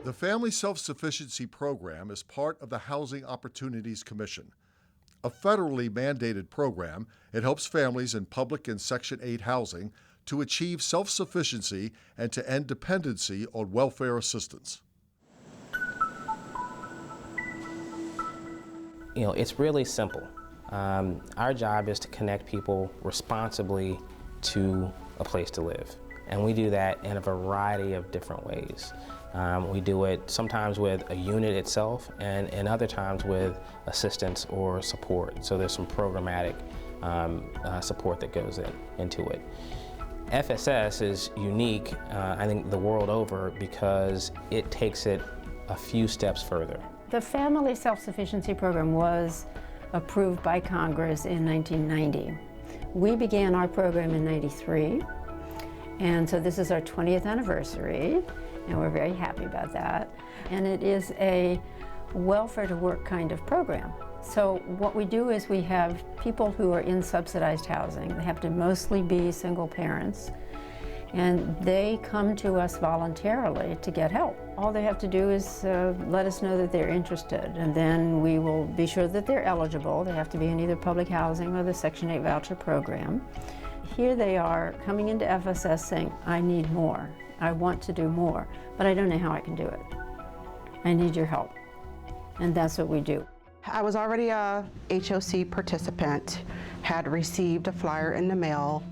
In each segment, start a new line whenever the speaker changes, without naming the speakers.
The Family Self-Sufficiency Program is part of the Housing Opportunities Commission. A federally mandated program, it helps families in public and Section 8 housing to achieve self-sufficiency and to end dependency on welfare assistance.
It's really simple. Our job is to connect people responsibly to a place to live. And we do that in a variety of different ways. We do it sometimes with a unit itself and other times with assistance or support. So there's some programmatic support that goes into it. FSS is unique, I think, the world over because it takes it a few steps further.
The Family Self-Sufficiency Program was approved by Congress in 1990. We began our program in '93, and so this is our 20th anniversary, and we're very happy about that. And it is a welfare to work kind of program. So what we do is we have people who are in subsidized housing. They have to mostly be single parents, and they come to us voluntarily to get help. All they have to do is let us know that they're interested, and then we will be sure that they're eligible. They have to be in either public housing or the Section 8 voucher program. Here they are coming into FSS saying, I need more. I want to do more, but I don't know how I can do it. I need your help. And that's what we do.
I was already a HOC participant, had received a flyer in the mail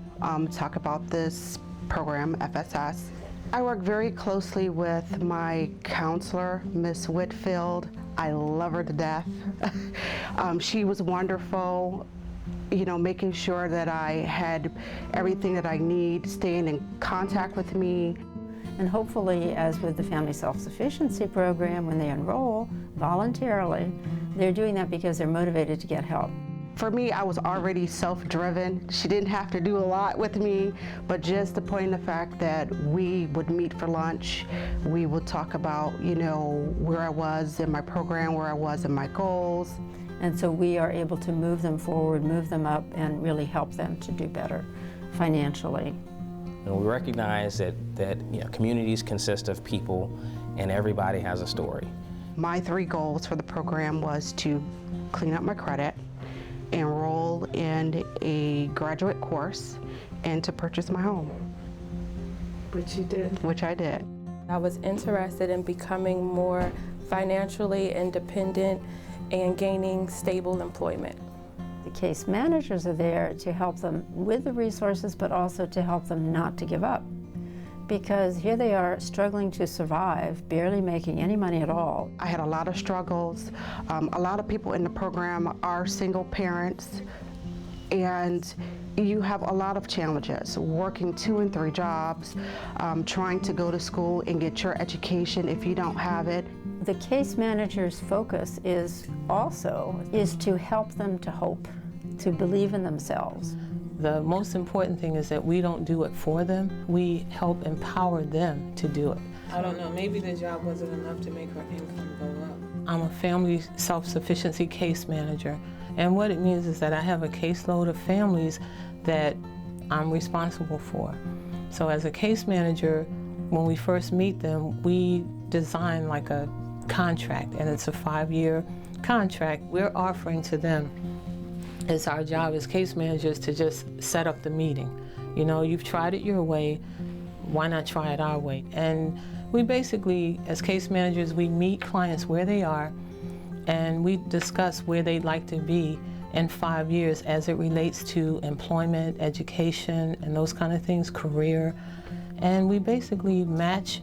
talk about this program, FSS. I work very closely with my counselor, Miss Whitfield. I love her to death. She was wonderful, making sure that I had everything that I need, staying in contact with me.
And hopefully, as with the Family Self-Sufficiency Program, when they enroll voluntarily, they're doing that because they're motivated to get help.
For me, I was already self-driven. She didn't have to do a lot with me, but just the point in the fact that we would meet for lunch, we would talk about, where I was in my program, where I was in my goals.
And so we are able to move them forward, move them up, and really help them to do better financially.
And we recognize that communities consist of people, and everybody has a story.
My 3 goals for the program was to clean up my credit, enroll in a graduate course, and to purchase my home.
Which you did.
Which I did.
I was interested in becoming more financially independent and gaining stable employment.
The case managers are there to help them with the resources, but also to help them not to give up. Because here they are struggling to survive, barely making any money at all.
I had a lot of struggles. A lot of people in the program are single parents, and you have a lot of challenges, working 2 and 3 jobs, trying to go to school and get your education if you don't have it.
The case manager's focus is to help them to hope, to believe in themselves.
The most important thing is that we don't do it for them. We help empower them to do it.
I don't know, maybe the job wasn't enough to make her income go up.
I'm a family self-sufficiency case manager, and what it means is that I have a caseload of families that I'm responsible for. So as a case manager, when we first meet them, we design like a contract, and it's a 5-year contract. We're offering to them, it's our job as case managers to just set up the meeting. You've tried it your way, why not try it our way? And we basically, as case managers, we meet clients where they are, and we discuss where they'd like to be in 5 years as it relates to employment, education, and those kind of things, career. And we basically match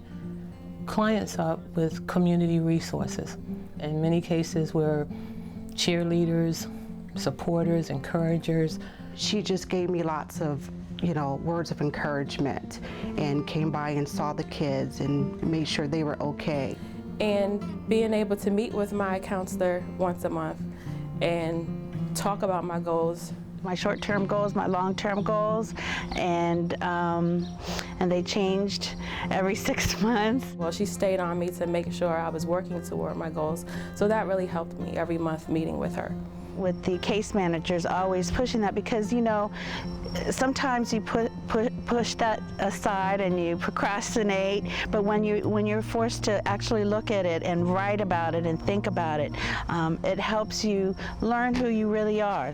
clients up with community resources. In many cases, we're cheerleaders, supporters, encouragers.
She just gave me lots of, words of encouragement, and came by and saw the kids and made sure they were okay.
And being able to meet with my counselor once a month and talk about my goals.
My short-term goals, my long-term goals, and they changed every 6 months.
Well, she stayed on me to make sure I was working toward my goals, so that really helped me every month meeting with her.
with the case managers, always pushing that, because you know, sometimes you push that aside and you procrastinate, but when you're forced to actually look at it and write about it and think about it, it helps you learn who you really are.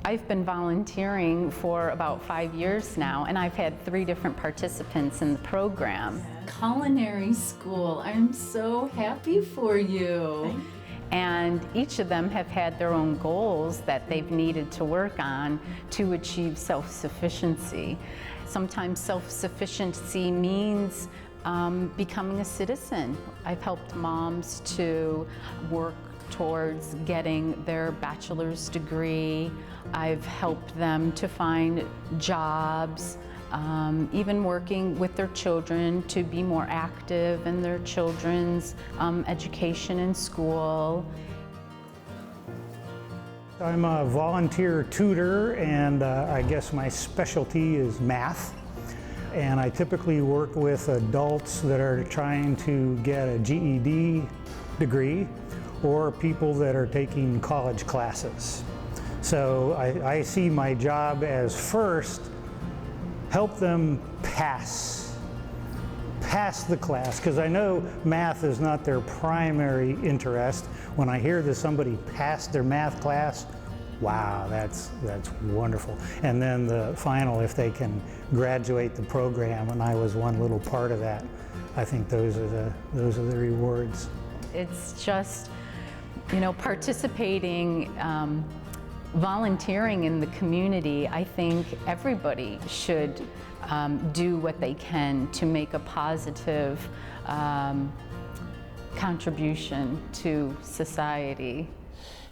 I've been volunteering for about 5 years now, and I've had 3 different participants in the program.
Culinary school, I'm so happy for you.
And each of them have had their own goals that they've needed to work on to achieve self-sufficiency. Sometimes self-sufficiency means becoming a citizen. I've helped moms to work towards getting their bachelor's degree. I've helped them to find jobs, even working with their children to be more active in their children's education in school.
I'm a volunteer tutor, and I guess my specialty is math. And I typically work with adults that are trying to get a GED degree or people that are taking college classes. So I see my job as first help them pass the class, because I know math is not their primary interest. When I hear that somebody passed their math class, wow, that's wonderful. And then the final, if they can graduate the program, and I was one little part of that, I think those are the rewards.
It's just, you know, participating, volunteering in the community. I think everybody should do what they can to make a positive contribution to society.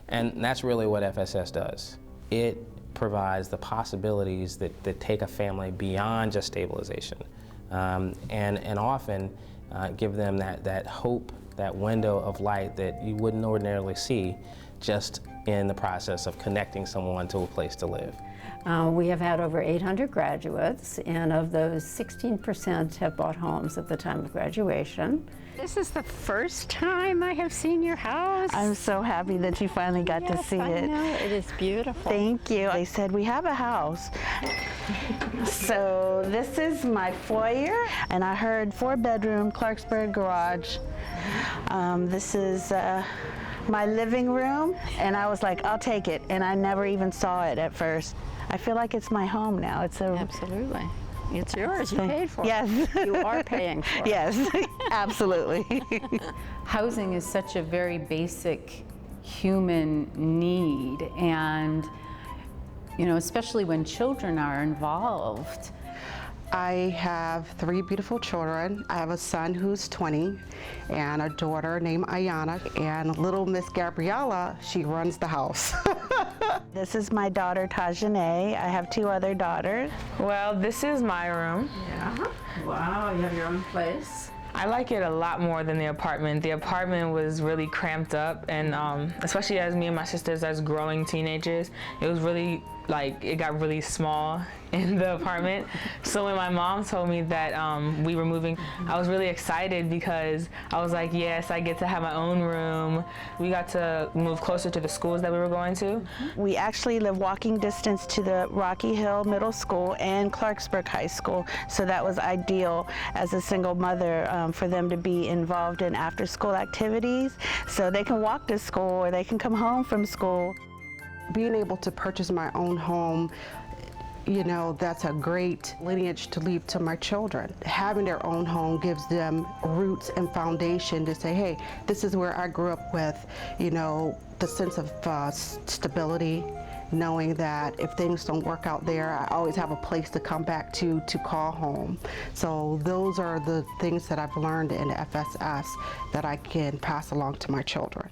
And that's really what FSS does. It provides the possibilities that take a family beyond just stabilization, and often give them that hope, that window of light that you wouldn't ordinarily see just in the process of connecting someone to a place to live.
We have had over 800 graduates, and of those, 16% have bought homes at the time of graduation. This is the first time I have seen your house.
I'm so happy that you finally got to see it.
I know, it is beautiful.
Thank you. They said, we have a house. So this is my foyer, and I heard 4-bedroom Clarksburg garage. This is my living room, and I was like, I'll take it, and I never even saw it at first. I feel like it's my home now. It's a
Absolutely. It's yours. You paid for it.
Yes.
You are paying for it.
Yes, absolutely.
Housing is such a very basic human need, and you know, especially when children are involved.
I have 3 beautiful children. I have a son who's 20 and a daughter named Ayana, and little Miss Gabriella, she runs the house.
This is my daughter Tajane. I have 2 other daughters.
Well, this is my room.
Yeah. Wow, you have your own place.
I like it a lot more than the apartment. The apartment was really cramped up, and especially as me and my sisters as growing teenagers, it was really it got really small in the apartment. So when my mom told me that we were moving, I was really excited because I was like, yes, I get to have my own room. We got to move closer to the schools that we were going to.
We actually live walking distance to the Rocky Hill Middle School and Clarksburg High School, so that was ideal as a single mother for them to be involved in after-school activities, so they can walk to school or they can come home from school.
Being able to purchase my own home, you know, that's a great lineage to leave to my children. Having their own home gives them roots and foundation to say, hey, this is where I grew up with, you know, the sense of stability, knowing that if things don't work out there, I always have a place to come back to call home. So those are the things that I've learned in FSS that I can pass along to my children.